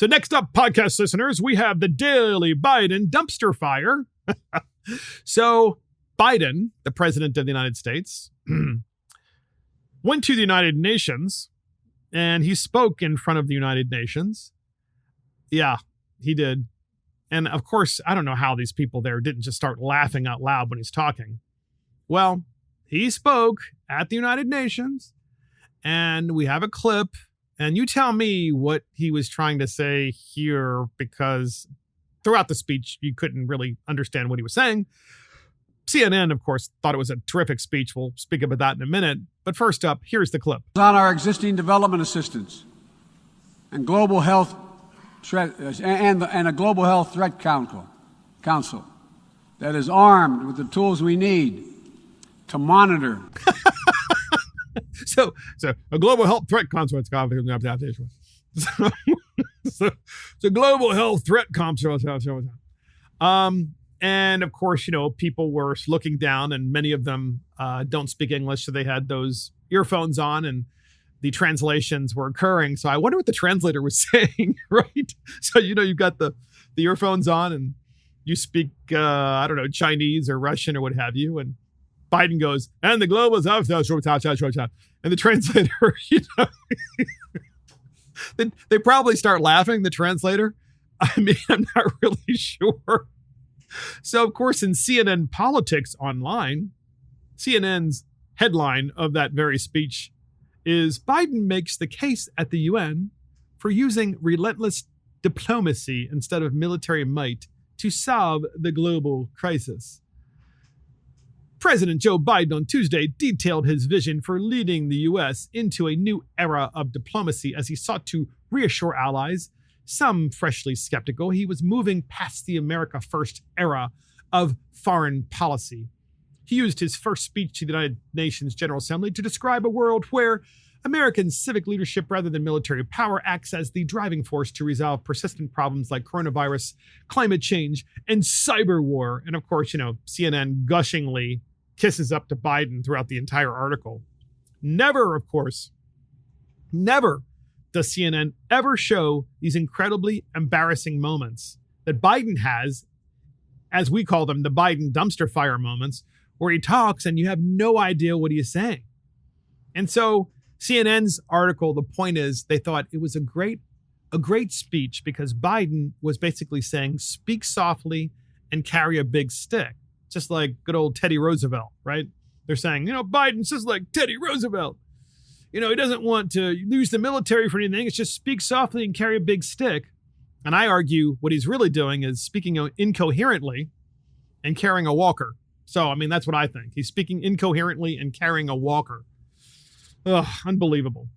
So next up, podcast listeners, we have the Daily Biden Dumpster Fire. So Biden, the president of the United States, went to the United Nations and he spoke in front of the United Nations. Yeah, he did. And of course, I don't know how these people there didn't just start laughing out loud when he's talking. Well, he spoke at the United Nations and we have a clip. And you tell me what he was trying to say here, because throughout the speech, you couldn't really understand what he was saying. CNN, of course, thought it was a terrific speech. We'll speak about that in a minute. But first up, here's the clip. On our existing development assistance and global health threat and a global health threat council that is armed with the tools we need to monitor. So a global health threat council. So global health threat council. And of course, people were looking down, and many of them don't speak English, so they had those earphones on, and the translations were occurring. So I wonder what the translator was saying, right? So you've got the earphones on, and you speak Chinese or Russian or what have you, and Biden goes, and the global health, and the translator, they probably start laughing, the translator. I mean, I'm not really sure. So, of course, in CNN Politics Online, CNN's headline of that very speech is Biden makes the case at the UN for using relentless diplomacy instead of military might to solve the global crisis. President Joe Biden on Tuesday detailed his vision for leading the U.S. into a new era of diplomacy as he sought to reassure allies, some freshly skeptical, he was moving past the America First era of foreign policy. He used his first speech to the United Nations General Assembly to describe a world where American civic leadership rather than military power acts as the driving force to resolve persistent problems like coronavirus, climate change, and cyber war. And of course, CNN gushingly kisses up to Biden throughout the entire article. Never, of course, never does CNN ever show these incredibly embarrassing moments that Biden has, as we call them, the Biden dumpster fire moments, where he talks and you have no idea what he is saying. And so CNN's article, the point is they thought it was a great speech because Biden was basically saying, speak softly and carry a big stick. Just like good old Teddy Roosevelt, right? They're saying, Biden's just like Teddy Roosevelt. He doesn't want to use the military for anything. It's just speak softly and carry a big stick. And I argue what he's really doing is speaking incoherently and carrying a walker. So, that's what I think. He's speaking incoherently and carrying a walker. Ugh, unbelievable.